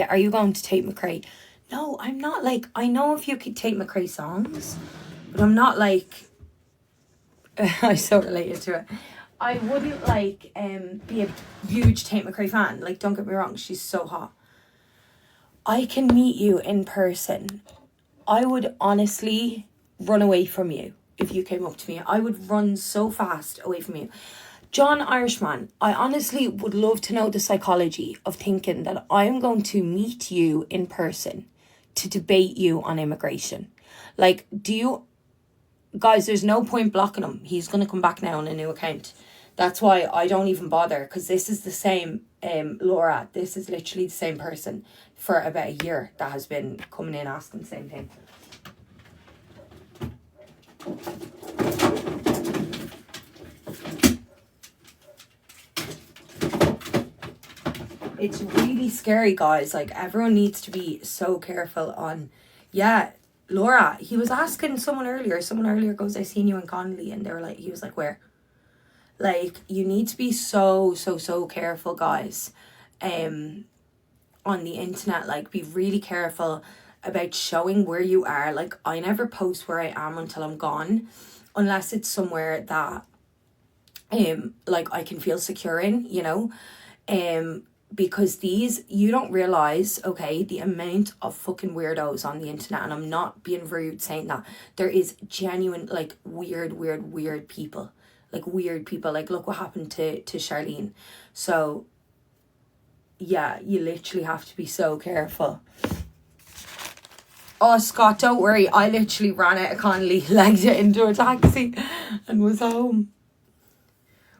Are you going to Tate McRae? No, I'm not. Like, I know a few Tate McRae songs, but I'm not like... I so related to it. I wouldn't like be a huge Tate McRae fan. Like, don't get me wrong, she's so hot. I can meet you in person. I would honestly run away from you if you came up to me. I would run so fast away from you. John Irishman, I honestly would love to know the psychology of thinking that I'm going to meet you in person to debate you on immigration. Like, do you... Guys, there's no point blocking him. He's going to come back now on a new account. That's why I don't even bother, because this is the same Laura. This is literally the same person for about a year that has been coming in asking the same thing. It's really scary, guys. Like, everyone needs to be so careful on... Yeah, Laura, he was asking someone earlier goes, I seen you in Connolly, and they were like, he was like, where? Like, you need to be so careful, guys, on the internet. Like, be really careful about showing where you are. Like, I never post where I am until I'm gone, unless it's somewhere that like I can feel secure in, you know, because you don't realize, okay, the amount of fucking weirdos on the internet, and I'm not being rude saying that. There is genuine, like, weird people. Like, weird people. Like, look what happened to Charlene. So, yeah, you literally have to be so careful. Oh, Scott, don't worry. I literally ran out of Connolly, legged it into a taxi, and was home.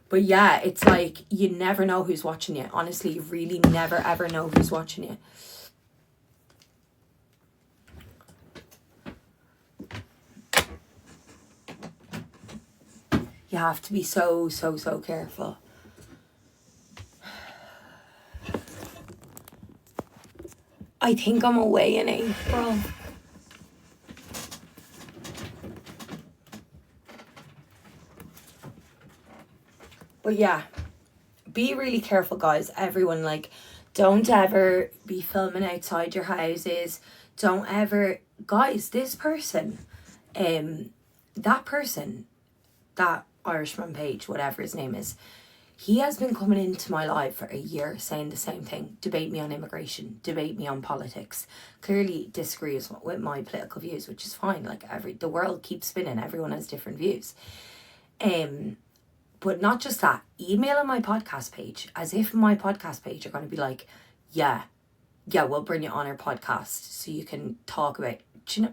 But yeah, it's like, you never know who's watching you. Honestly, you really never ever know who's watching you. You have to be so careful. I think I'm away in April. But yeah, be really careful, guys. Everyone, like, don't ever be filming outside your houses. Don't ever... Guys, this person, that Irishman page, whatever his name is, he has been coming into my life for a year saying the same thing. Debate me on immigration. Debate me on politics. Clearly disagrees with my political views, which is fine. Like, the world keeps spinning. Everyone has different views. But not just that, emailing my podcast page, as if my podcast page are going to be like, yeah, we'll bring you on our podcast so you can talk about, you know,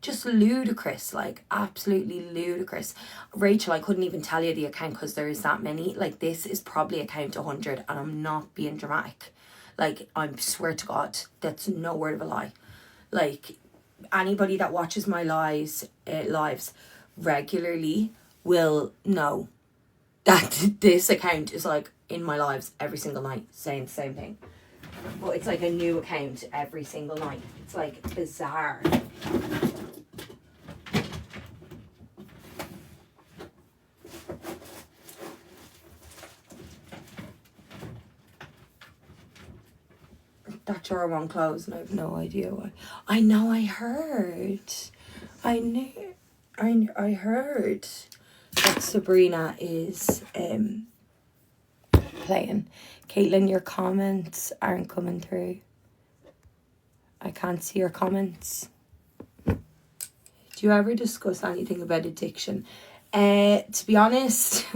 just ludicrous, like, absolutely ludicrous. Rachel, I couldn't even tell you the account because there is that many. Like, this is probably account 100, and I'm not being dramatic. Like, I swear to God, that's no word of a lie. Like, anybody that watches my lives regularly will know that this account is, like, in my lives every single night saying the same thing. But it's like a new account every single night. It's, like, bizarre. That drawer won't close, and I have no idea why. I know, I heard. I heard that Sabrina is playing. Caitlin, your comments aren't coming through. I can't see your comments. Do you ever discuss anything about addiction? To be honest,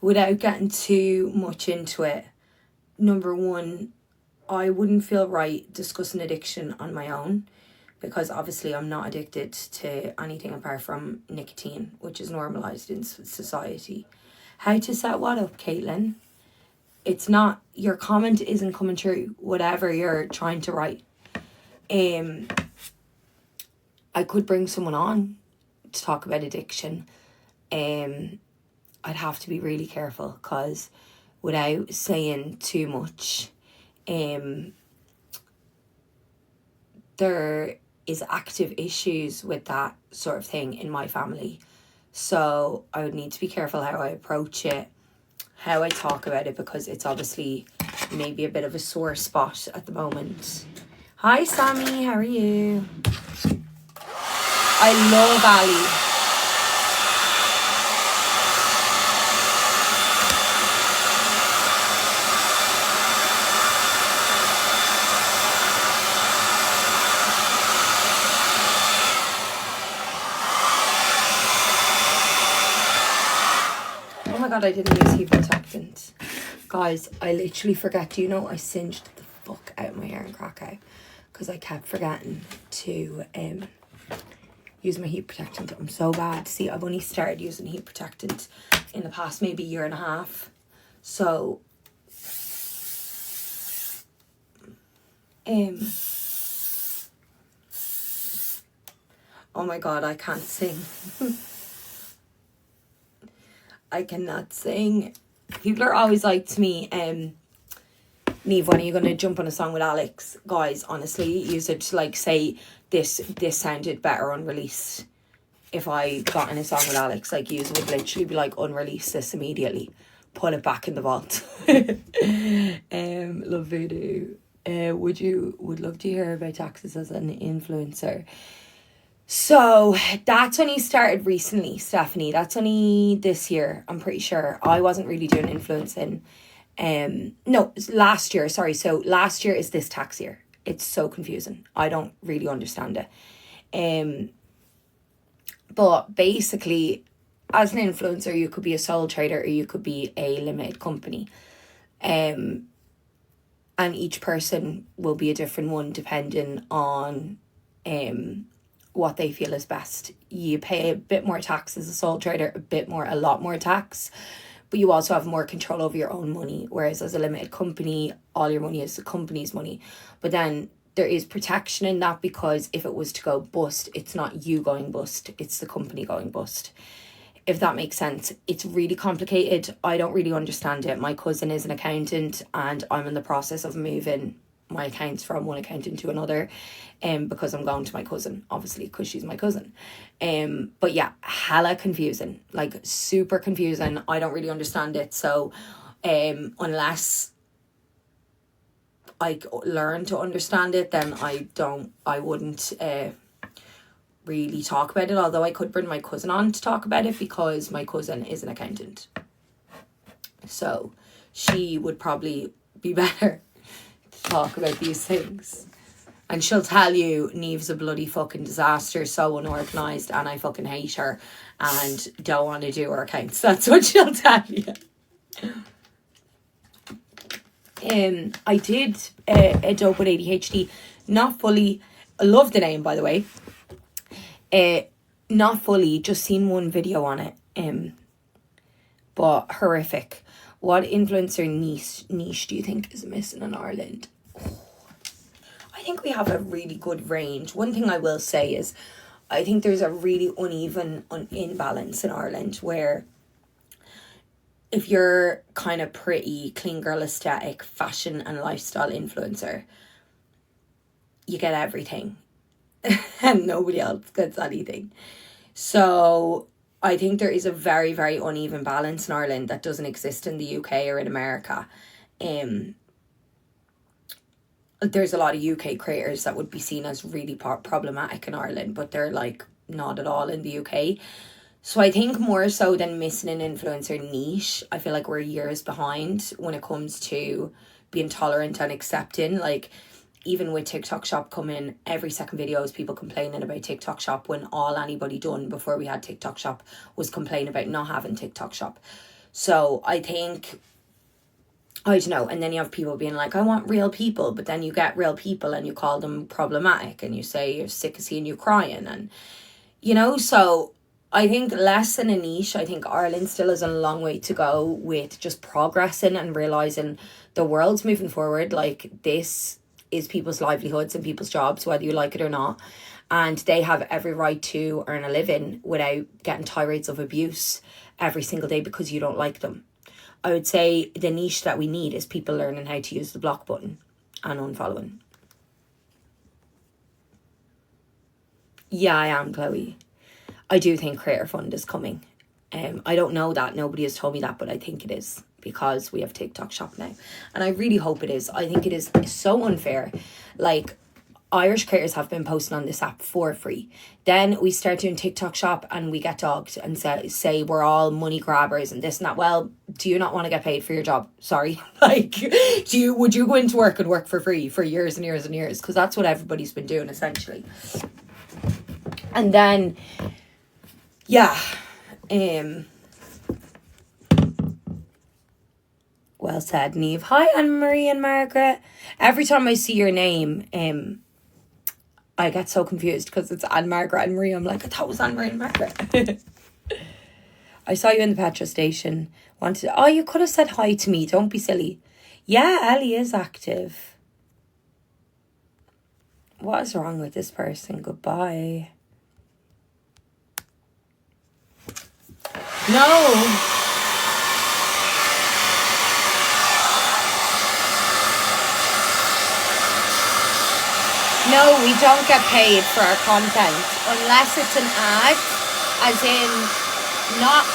without getting too much into it, number one, I wouldn't feel right discussing addiction on my own, because obviously I'm not addicted to anything apart from nicotine, which is normalised in society. How to set what up, Caitlin? It's not, your comment isn't coming through, whatever you're trying to write. I could bring someone on to talk about addiction. I'd have to be really careful, because without saying too much, there is active issues with that sort of thing in my family. So I would need to be careful how I approach it, how I talk about it, because it's obviously maybe a bit of a sore spot at the moment. Hi, Sammy. How are you? I love Ali. Oh my god, I didn't use heat protectant. Guys, I literally forget. Do you know I singed the fuck out of my hair in Krakow? Because I kept forgetting to use my heat protectant. I'm so bad. See, I've only started using heat protectant in the past maybe year and a half. So, oh my god, I can't sing. I cannot sing. People are always like to me, Neve, when are you going to jump on a song with Alex? Guys, honestly, use it to like say this sounded better unreleased. If I got in a song with Alex, like use would literally be like unrelease this immediately. Put it back in the vault. Love voodoo. Would love to hear about taxes as an influencer. So that's only started recently, Stephanie. That's only this year, I'm pretty sure. I wasn't really doing influencing. No, it's last year, sorry. So last year is this tax year. It's so confusing. I don't really understand it. But basically, as an influencer, you could be a sole trader or you could be a limited company. And each person will be a different one depending on what they feel is best. You pay a bit more tax as a sole trader, a lot more tax, but you also have more control over your own money. Whereas as a limited company, all your money is the company's money. But then there is protection in that, because if it was to go bust, it's not you going bust, it's the company going bust. If that makes sense. It's really complicated. I don't really understand it. My cousin is an accountant and I'm in the process of moving my accounts from one accountant to another, because I'm going to my cousin, obviously, because she's my cousin. But yeah, hella confusing, like super confusing. I don't really understand it. So unless I learn to understand it, then I wouldn't really talk about it, although I could bring my cousin on to talk about it, because my cousin is an accountant, so she would probably be better to talk about these things. And she'll tell you Neve's a bloody fucking disaster, so unorganised, and I fucking hate her and don't want to do her accounts. That's what she'll tell you. I did a dope with ADHD, not fully. I love the name, by the way. Not fully, just seen one video on it. But horrific. What influencer niche do you think is missing in Ireland? I think we have a really good range. One thing I will say is I think there's a really uneven imbalance in Ireland, where if you're kind of pretty, clean girl aesthetic, fashion and lifestyle influencer, you get everything. And nobody else gets anything. So I think there is a very, very uneven balance in Ireland that doesn't exist in the UK or in America. There's a lot of UK creators that would be seen as really problematic in Ireland, but they're like not at all in the UK. So I think more so than missing an influencer niche, I feel like we're years behind when it comes to being tolerant and accepting. Like, even with TikTok Shop coming, every second video is people complaining about TikTok Shop, when all anybody done before we had TikTok Shop was complain about not having TikTok Shop. So I think, I don't know, and then you have people being like, I want real people, but then you get real people and you call them problematic and you say you're sick of seeing you crying, and you know. So I think less than a niche. I think Ireland still has a long way to go with just progressing and realising the world's moving forward. Like, this is people's livelihoods and people's jobs, whether you like it or not. And they have every right to earn a living without getting tirades of abuse every single day because you don't like them. I would say the niche that we need is people learning how to use the block button and unfollowing. Yeah, I am, Chloe. I do think Creator Fund is coming. I don't know that. Nobody has told me that, but I think it is, because we have TikTok Shop now. And I really hope it is. I think it is so unfair. Like, Irish creators have been posting on this app for free. Then we start doing TikTok shop and we get dogged and say we're all money grabbers and this and that. Well, do you not want to get paid for your job? Sorry. Like, would you go into work and work for free for years and years and years? Because that's what everybody's been doing essentially. And then, yeah, well said, Niamh. Hi, Anne-Marie and Margaret. Every time I see your name, I get so confused because it's Anne, Margaret, and Marie. I'm like, I thought it was Anne, Marie, and Margaret. I saw you in the petrol station. You could have said hi to me. Don't be silly. Yeah, Ellie is active. What is wrong with this person? Goodbye. No. No, we don't get paid for our content unless it's an ad, as in not.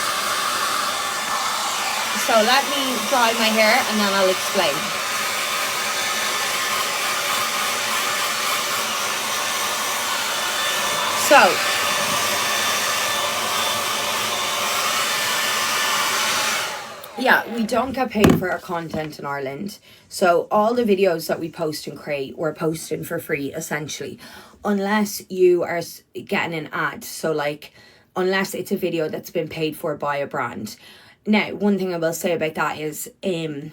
So let me dry my hair and then I'll explain. So, yeah, we don't get paid for our content in Ireland. So all the videos that we post and create, we're posting for free, essentially. Unless you are getting an ad. So like, unless it's a video that's been paid for by a brand. Now, one thing I will say about that is they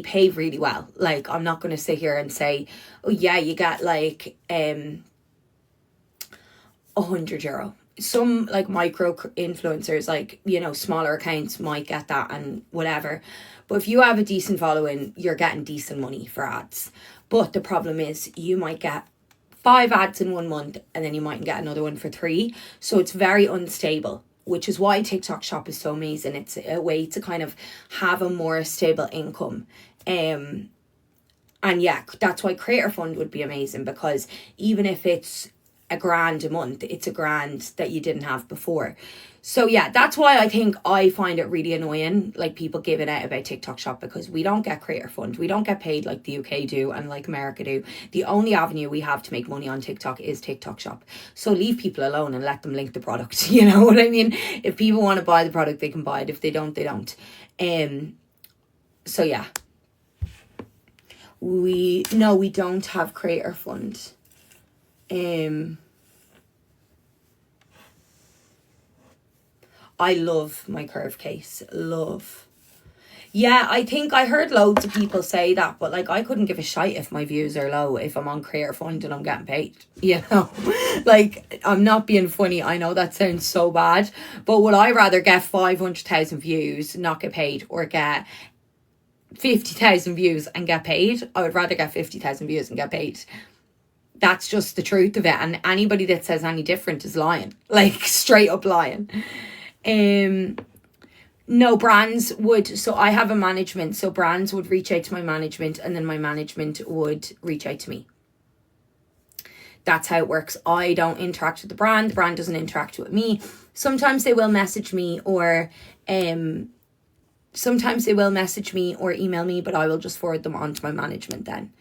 pay really well. Like, I'm not going to sit here and say, oh yeah, you get like €100. Some like micro influencers, like, you know, smaller accounts might get that and whatever. But if you have a decent following, you're getting decent money for ads. But the problem is you might get 5 ads in 1 month and then you might get another one for 3. So it's very unstable, which is why TikTok shop is so amazing. It's a way to kind of have a more stable income. And yeah, that's why Creator Fund would be amazing, because even if it's £1,000 a month, it's £1,000 that you didn't have before. So yeah, that's why I think I find it really annoying, like people giving out about TikTok shop, because we don't get Creator Fund. We don't get paid like the UK do and like America do. The only avenue we have to make money on TikTok is TikTok shop. So leave people alone and let them link the product. You know what I mean? If people want to buy the product, they can buy it. If they don't, they don't. So yeah. We don't have Creator Fund. I love my curve case. Love. Yeah, I think I heard loads of people say that, but like I couldn't give a shite if my views are low if I'm on Creator Fund and I'm getting paid. You know, like, I'm not being funny. I know that sounds so bad, but would I rather get 500,000 views, not get paid, or get 50,000 views and get paid? I would rather get 50,000 views and get paid. That's just the truth of it. And anybody that says any different is lying. Like, straight up lying. No, brands would. So I have a management. So brands would reach out to my management and then my management would reach out to me. That's how it works. I don't interact with the brand. The brand doesn't interact with me. Sometimes they will message me or email me, but I will just forward them on to my management then.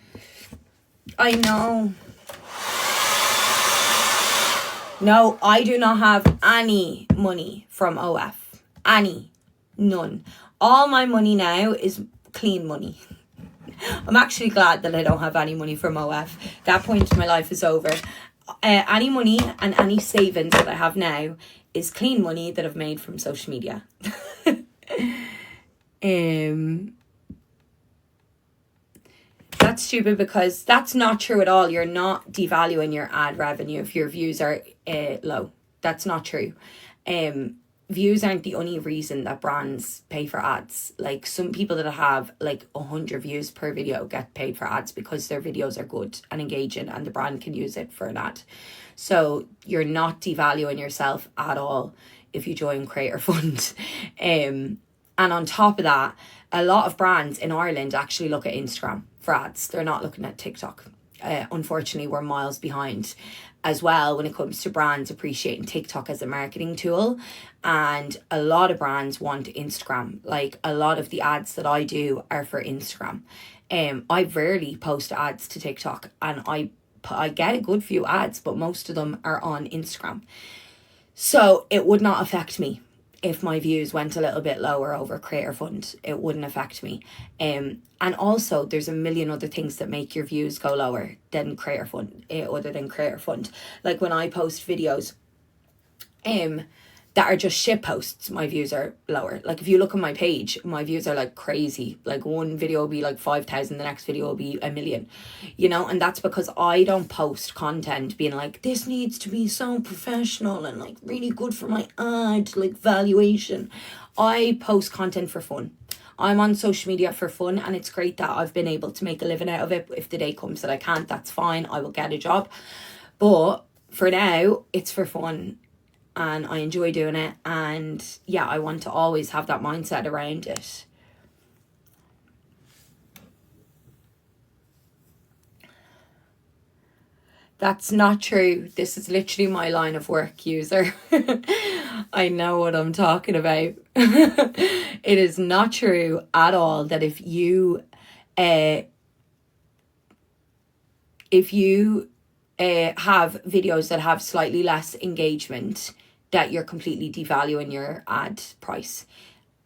I know. No, I do not have any money from OF. None. All my money now is clean money. I'm actually glad that I don't have any money from OF. That point in my life is over. Any money and any savings that I have now is clean money that I've made from social media. That's stupid because that's not true at all. You're not devaluing your ad revenue if your views are low. That's not true. Views aren't the only reason that brands pay for ads. Like, some people that have like 100 views per video get paid for ads because their videos are good and engaging and the brand can use it for an ad. So you're not devaluing yourself at all if you join Creator Fund. And on top of that, a lot of brands in Ireland actually look at Instagram for ads. They're not looking at TikTok. Unfortunately, we're miles behind as well when it comes to brands appreciating TikTok as a marketing tool. And a lot of brands want Instagram. Like, a lot of the ads that I do are for Instagram. I rarely post ads to TikTok, and I get a good few ads, but most of them are on Instagram. So it would not affect me if my views went a little bit lower over Creator Fund. It wouldn't affect me. And also there's a million other things that make your views go lower than Creator Fund, other than Creator Fund. Like when I post videos that are just shit posts, my views are lower. Like if you look on my page, my views are like crazy. Like one video will be like 5,000, the next video will be 1 million, you know. And that's because I don't post content being like, this needs to be so professional and like really good for my ad, like valuation. I post content for fun. I'm on social media for fun, and it's great that I've been able to make a living out of it. If the day comes that I can't, that's fine, I will get a job. But for now, it's for fun, and I enjoy doing it. And yeah, I want to always have that mindset around it. That's not true. This is literally my line of work, user. I know what I'm talking about. It is not true at all that if you have videos that have slightly less engagement, that you're completely devaluing your ad price.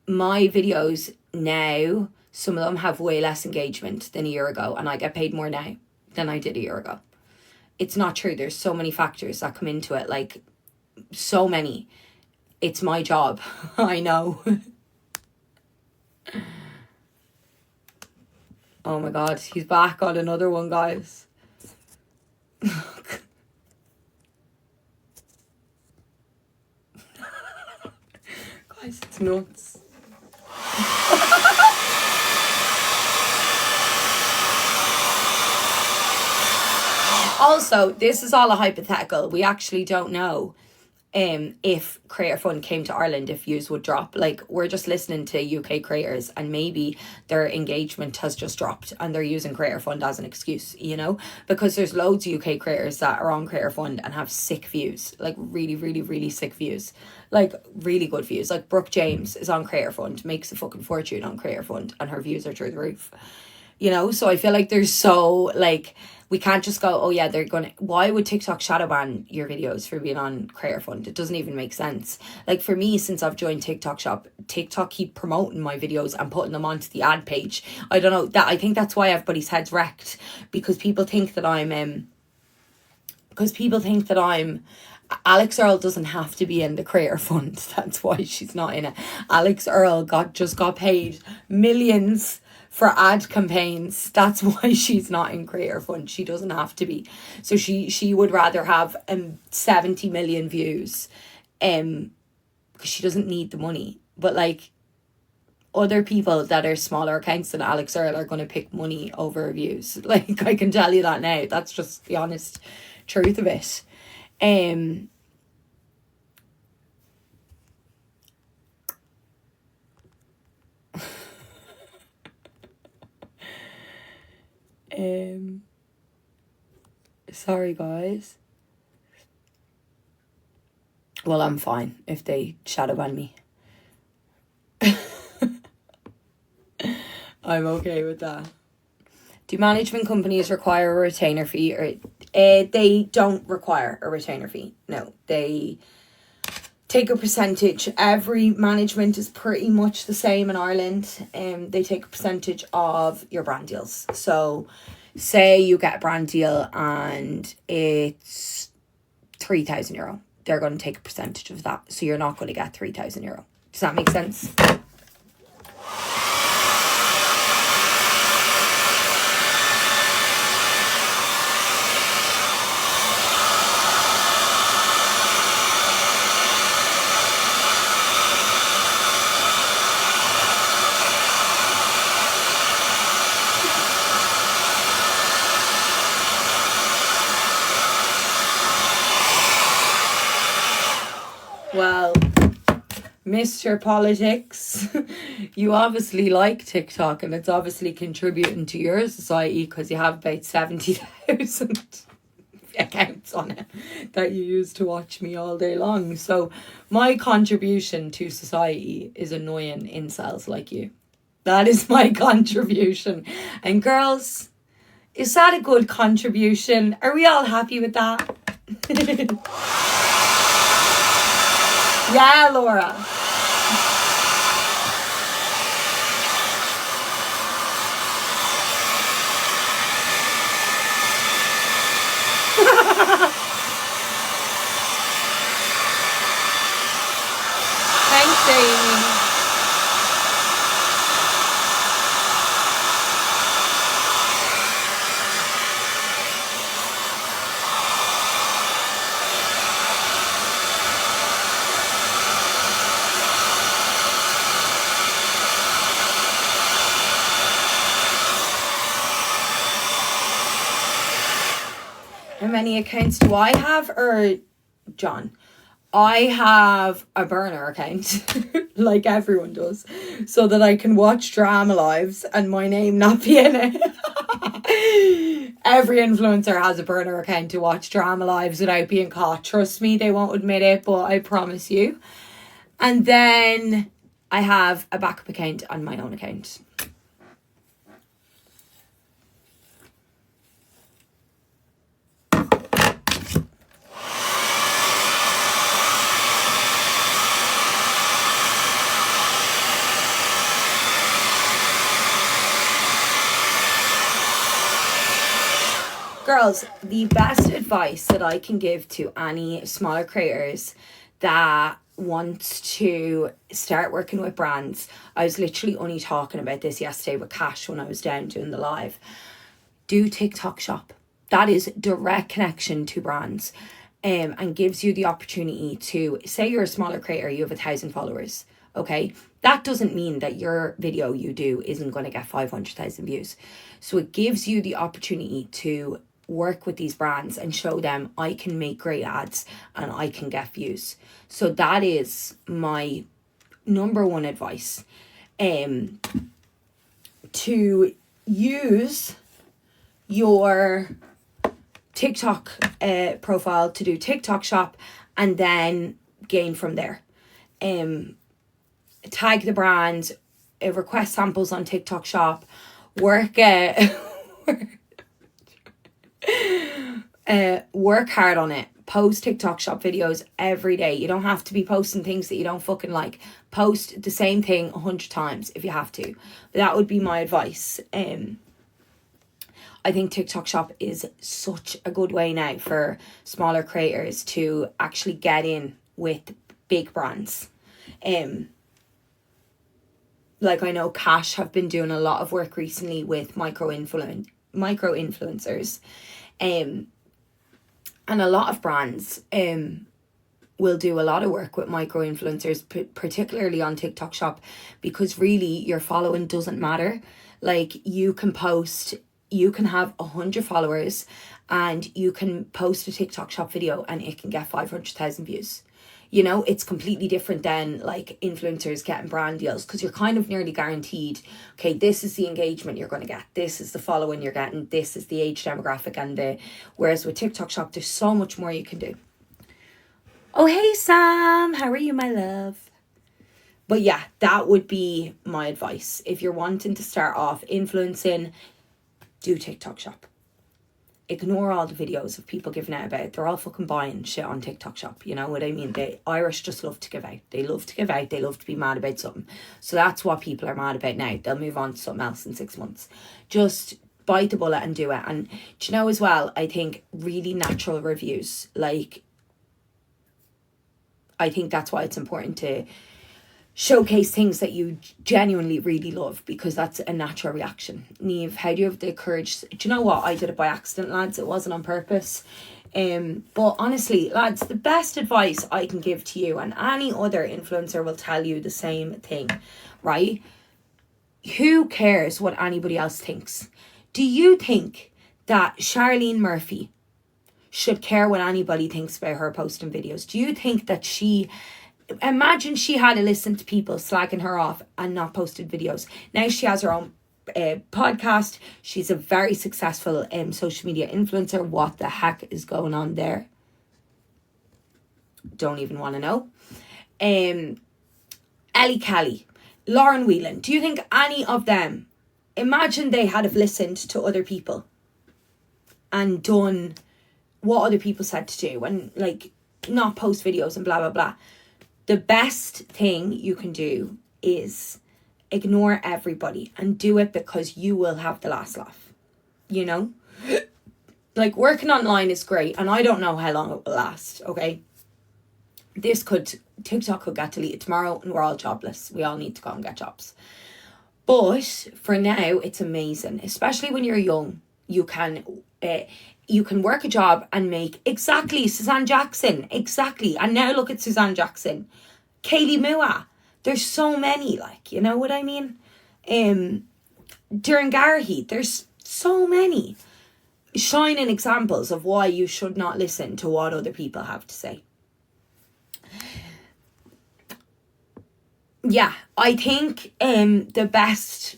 My videos now, some of them have way less engagement than a year ago, and I get paid more now than I did a year ago. It's not true. There's so many factors that come into it, like so many. It's my job. I know. Oh my God, he's back on another one, guys. Guys, it's nuts. Also, this is all a hypothetical. We actually don't know if Creator Fund came to Ireland, if views would drop. Like, we're just listening to UK creators, and maybe their engagement has just dropped and they're using Creator Fund as an excuse, you know, because there's loads of UK creators that are on Creator Fund and have sick views, like really, really, really sick views, like really good views. Like Brooke James is on Creator Fund, makes a fucking fortune on Creator Fund, and her views are through the roof, you know. So I feel like there's so, like, we can't just go, oh yeah, they're gonna, why would TikTok shadow ban your videos for being on Creator Fund? It doesn't even make sense. Like for me, since I've joined TikTok Shop, TikTok keep promoting my videos and putting them onto the ad page. I don't know, that I think that's why everybody's head's wrecked, because people think that I'm Alex Earl doesn't have to be in the Creator Fund. That's why she's not in it. Alex Earl just got paid millions for ad campaigns. That's why she's not in Creator Fund. She doesn't have to be. So she would rather have 70 million views, because she doesn't need the money. But like other people that are smaller accounts than Alex Earl are going to pick money over views. Like, I can tell you that now. That's just the honest truth of it. Sorry guys. Well, I'm fine if they shadow ban me. I'm okay with that. Do management companies require a retainer fee? Or they don't require a retainer fee. No, they take a percentage. Every management is pretty much the same in Ireland. They take a percentage of your brand deals. So say you get a brand deal and it's €3,000. They're going to take a percentage of that. So you're not going to get €3,000. Does that make sense? Well, Mr. Politics, you obviously like TikTok, and it's obviously contributing to your society because you have about 70,000 accounts on it that you use to watch me all day long. So my contribution to society is annoying incels like you. That is my contribution. And girls, is that a good contribution? Are we all happy with that? Yeah, Laura. Thanks, Amy. How many accounts do I have? Or John? I have a burner account, like everyone does, so that I can watch drama lives and my name not be in it. Every influencer has a burner account to watch drama lives without being caught. Trust me, they won't admit it, but I promise you. And then I have a backup account on my own account. Girls, the best advice that I can give to any smaller creators that want to start working with brands, I was literally only talking about this yesterday with Cash when I was down doing the live. Do TikTok shop. That is direct connection to brands, and gives you the opportunity to, say you're a smaller creator, you have 1,000 followers. Okay, that doesn't mean that your video you do isn't going to get 500,000 views. So it gives you the opportunity to work with these brands and show them I can make great ads and I can get views. So that is my number one advice. To use your TikTok profile to do TikTok shop and then gain from there. Tag the brand, request samples on TikTok shop, work work hard on it. Post TikTok shop videos every day. You don't have to be posting things that you don't fucking like. Post the same thing 100 times if you have to. But that would be my advice. I think TikTok shop is such a good way now for smaller creators to actually get in with big brands. Like I know Cash have been doing a lot of work recently with micro influencers. And a lot of brands will do a lot of work with micro influencers, particularly on TikTok shop, because really your following doesn't matter. Like you can have 100 followers and you can post a TikTok shop video and it can get 500,000 views. You know, it's completely different than like influencers getting brand deals, because you're kind of nearly guaranteed, okay, this is the engagement you're going to get, this is the following you're getting, this is the age demographic, and whereas with TikTok shop there's so much more you can do. Oh hey Sam, how are you, my love? But yeah, that would be my advice. If you're wanting to start off influencing, do TikTok shop. Ignore all the videos of people giving out about it. They're all fucking buying shit on TikTok shop. You know what I mean? The Irish just love to give out. They love to give out. They love to be mad about something. So that's what people are mad about now. They'll move on to something else in 6 months. Just bite the bullet and do it. And do you know as well, I think really natural reviews. Like, I think that's why it's important to showcase things that you genuinely really love, because that's a natural reaction. Niamh, how do you have the courage? Do you know what? I did it by accident, lads. It wasn't on purpose. But honestly, lads, the best advice I can give to you, and any other influencer will tell you the same thing, right? Who cares what anybody else thinks? Do you think that Charlene Murphy should care what anybody thinks about her posting videos? Do you think that imagine she had to listen to people slagging her off and not posted videos? Now she has her own podcast. She's a very successful social media influencer. What the heck is going on there? Don't even want to know. Ellie Kelly. Lauren Whelan, do you think any of them, imagine they had have listened to other people and done what other people said to do and like not post videos and blah, blah, blah. The best thing you can do is ignore everybody and do it because you will have the last laugh, you know? Like, working online is great and I don't know how long it will last, okay? TikTok could get deleted tomorrow and we're all jobless. We all need to go and get jobs. But for now, it's amazing. Especially when you're young. You can work a job and make exactly Suzanne Jackson. Exactly. And now look at Suzanne Jackson. Kaylee Mua. There's so many, like, you know what I mean? During Garrahy, there's so many shining examples of why you should not listen to what other people have to say. Yeah, I think the best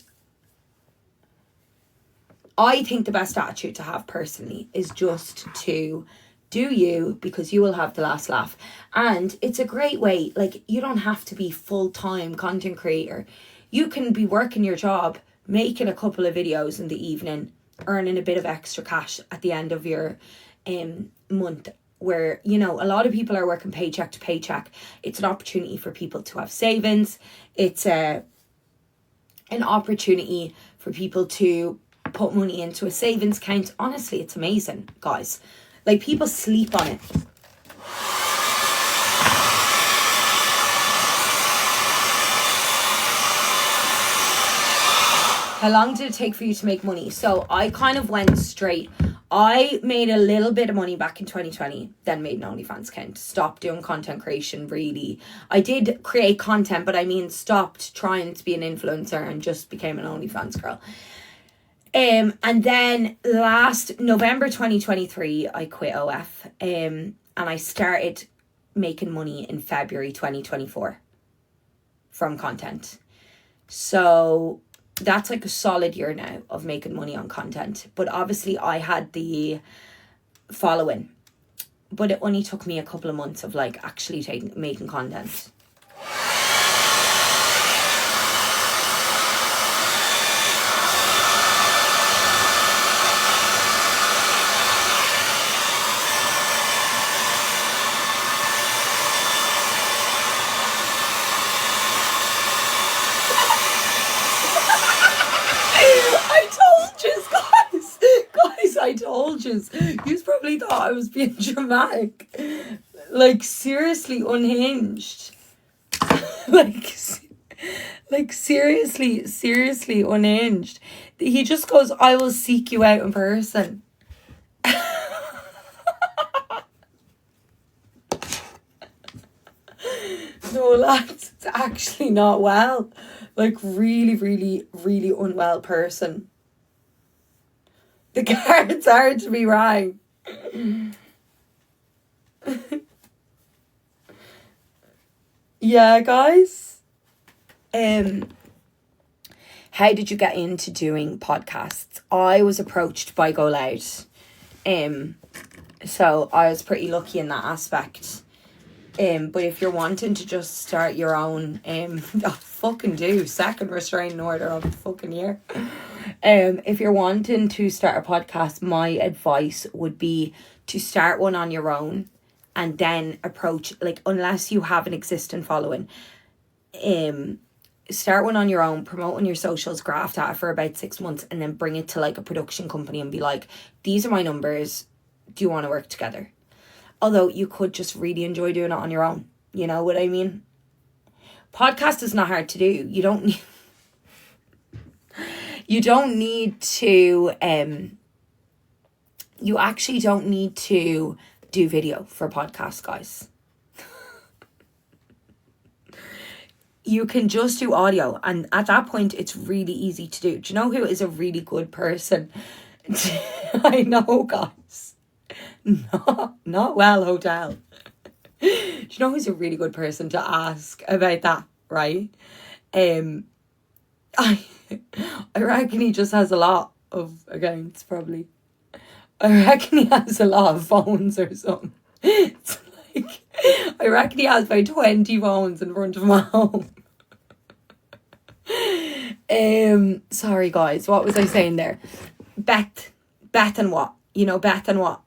attitude to have personally is just to do you, because you will have the last laugh. And it's a great way, like, you don't have to be full-time content creator. You can be working your job, making a couple of videos in the evening, earning a bit of extra cash at the end of your month, where, you know, a lot of people are working paycheck to paycheck. It's an opportunity for people to have savings. It's an opportunity for people to put money into a savings account. Honestly, it's amazing, guys. Like, people sleep on it. How long did it take for you to make money? So I kind of went straight. I made a little bit of money back in 2020, then made an OnlyFans account. Stopped doing content creation, really. I did create content, but I mean stopped trying to be an influencer and just became an OnlyFans girl. And then last November 2023, I quit OF. And I started making money in February 2024 from content. So that's like a solid year now of making money on content. But obviously I had the following, but it only took me a couple of months of like actually making content. I told you. You probably thought I was being dramatic. Like, seriously unhinged. like seriously unhinged. He just goes, I will seek you out in person. No, lads, it's actually not well. Like, really, really, really unwell person. The cards are to be rang. Yeah, guys. How did you get into doing podcasts? I was approached by Go Loud. So I was pretty lucky in that aspect. But if you're wanting to just start your own, fucking do. Second restraining order of the fucking year. If you're wanting to start a podcast, my advice would be to start one on your own and then approach, like, unless you have an existing following, start one on your own, promote on your socials, graft at it for about 6 months, and then bring it to like a production company and be like, these are my numbers, do you want to work together? Although you could just really enjoy doing it on your own, you know what I mean? Podcast is not hard to do. You don't need to you actually don't need to do video for podcasts, guys. You can just do audio, and at that point it's really easy to do. Do you know who is a really good person? I know, guys. Not well, hotel. Do you know who's a really good person to ask about that, right? I reckon he just has a lot of accounts, probably. I reckon he has a lot of phones or something. It's like, I reckon he has about 20 phones in front of him at home. Sorry guys, what was I saying there? Beth and what? You know, Beth and what?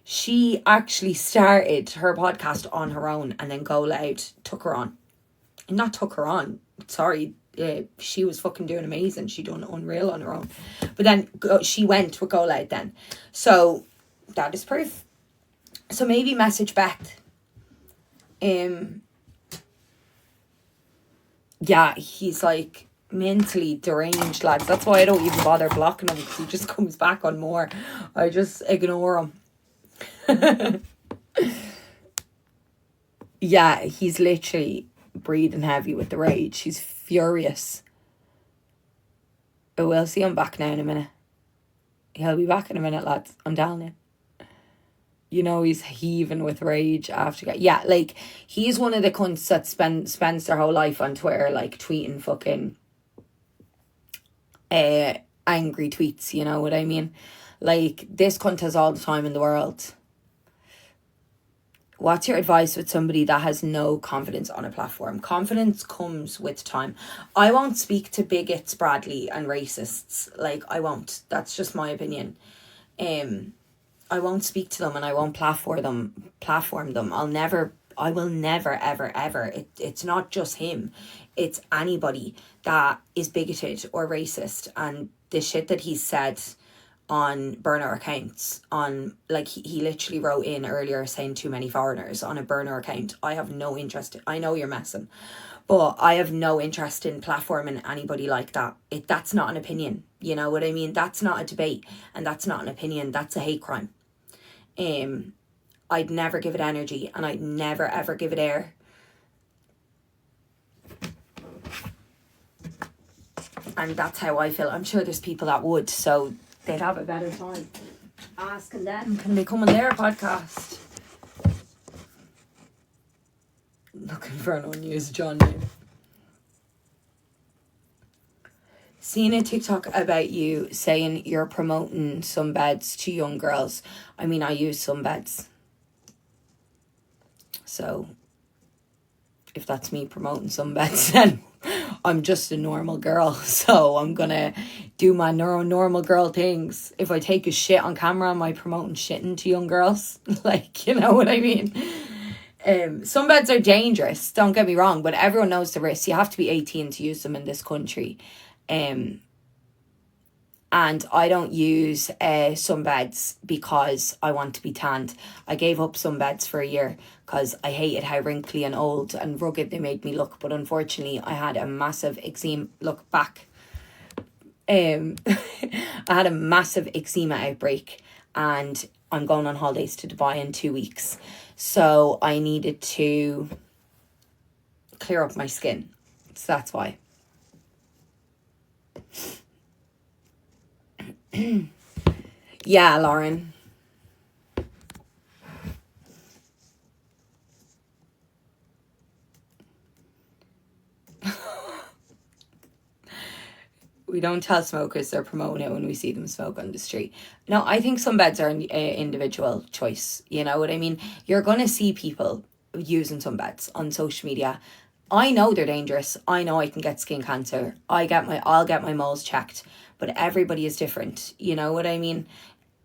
She actually started her podcast on her own, and then Go Loud took her on. Not took her on, sorry. She was fucking doing amazing. She done unreal on her own. But then she went with Go Loud then. So that is proof. So maybe message Beth. Yeah, he's like mentally deranged, lads. That's why I don't even bother blocking him, because he just comes back on more. I just ignore him. Yeah, he's literally breathing heavy with the rage. He's furious. Oh, we'll see him back now in a minute. He'll be back in a minute, lads. I'm telling you. You know, he's heaving with rage after. Yeah, like, he's one of the cunts that spends their whole life on Twitter, like, tweeting fucking angry tweets, you know what I mean? Like, this cunt has all the time in the world. What's your advice with somebody that has no confidence on a platform? Confidence comes with time. I won't speak to bigots, Bradley, and racists. Like, I won't. That's just my opinion. I won't speak to them, and I won't platform them. I will never, ever, ever. It's not just him. It's anybody that is bigoted or racist. And the shit that he said on burner accounts, on, like, he literally wrote in earlier saying too many foreigners on a burner account. I have no interest. I know you're messing, but I have no interest in platforming anybody like that. That's not an opinion. You know what I mean? That's not a debate, and that's not an opinion. That's a hate crime. I'd never give it energy, and I'd never ever give it air. And that's how I feel. I'm sure there's people that would, so they'd have a better time asking them, can they come on their podcast? Looking for an unused John name. Seen a TikTok about you saying you're promoting sunbeds to young girls. I mean, I use sunbeds. So, if that's me promoting sunbeds, then I'm just a normal girl. So, I'm going to do my normal girl things. If I take a shit on camera, am I promoting shitting to young girls? Like, you know what I mean? Sunbeds are dangerous, don't get me wrong, but everyone knows the risks. You have to be 18 to use them in this country. And I don't use sunbeds because I want to be tanned. I gave up sunbeds for a year because I hated how wrinkly and old and rugged they made me look. But unfortunately, I had a massive eczema. Look back. I had a massive eczema outbreak, and I'm going on holidays to Dubai in 2 weeks. So I needed to clear up my skin. So that's why. Yeah, Lauren. We don't tell smokers they're promoting it when we see them smoke on the street. No, I think some beds are an individual choice. You know what I mean? You're going to see people using some beds on social media. I know they're dangerous. I know I can get skin cancer. I'll get my moles checked. But everybody is different. You know what I mean?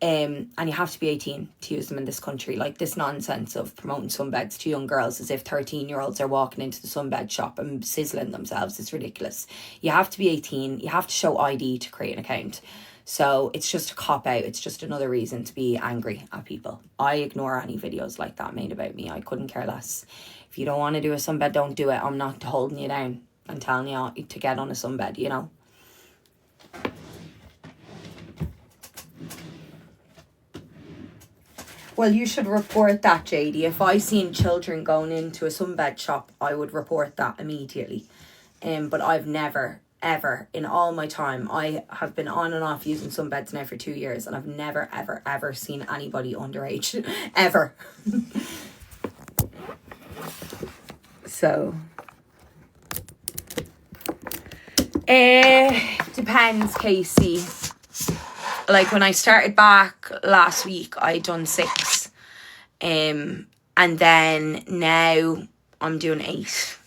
And you have to be 18 to use them in this country. Like, this nonsense of promoting sunbeds to young girls as if 13-year-olds are walking into the sunbed shop and sizzling themselves. It's ridiculous. You have to be 18. You have to show ID to create an account. So it's just a cop-out. It's just another reason to be angry at people. I ignore any videos like that made about me. I couldn't care less. If you don't want to do a sunbed, don't do it. I'm not holding you down. I'm telling you to get on a sunbed, you know. Well, you should report that, JD. If I seen children going into a sunbed shop, I would report that immediately. But I've never, ever, in all my time, I have been on and off using sunbeds now for 2 years, and I've never, ever, ever seen anybody underage. Ever. So, depends, Casey. Like, when I started back last week, I done 6. And then now I'm doing 8.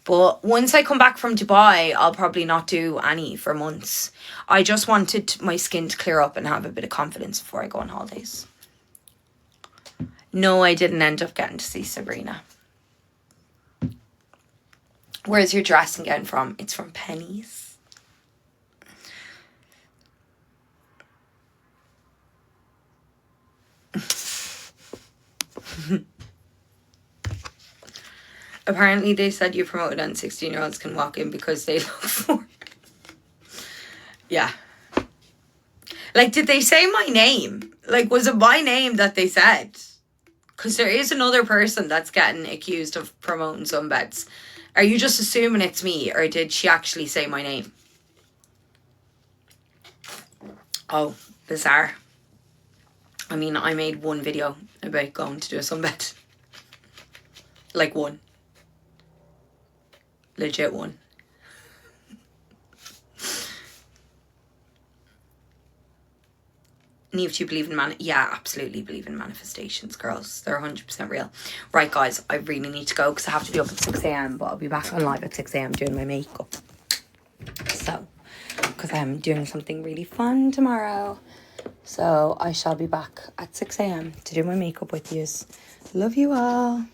But once I come back from Dubai, I'll probably not do any for months. I just wanted my skin to clear up and have a bit of confidence before I go on holidays. No, I didn't end up getting to see Sabrina. Where's your dressing gown from? It's from Penny's. Apparently they said you promoted and 16-year-olds can walk in because they look for... Yeah. Like, did they say my name? Like, was it my name that they said? Because there is another person that's getting accused of promoting sunbeds. Are you just assuming it's me, or did she actually say my name? Oh, bizarre. I mean, I made one video about going to do a sunbed. Like one. Legit one. Neve, do you believe in Yeah, absolutely believe in manifestations, girls. They're 100% real. Right, guys, I really need to go because I have to be up at 6 a.m. But I'll be back on live at 6 a.m. doing my makeup. So, because I'm doing something really fun tomorrow. So, I shall be back at 6 a.m. to do my makeup with yous. Love you all.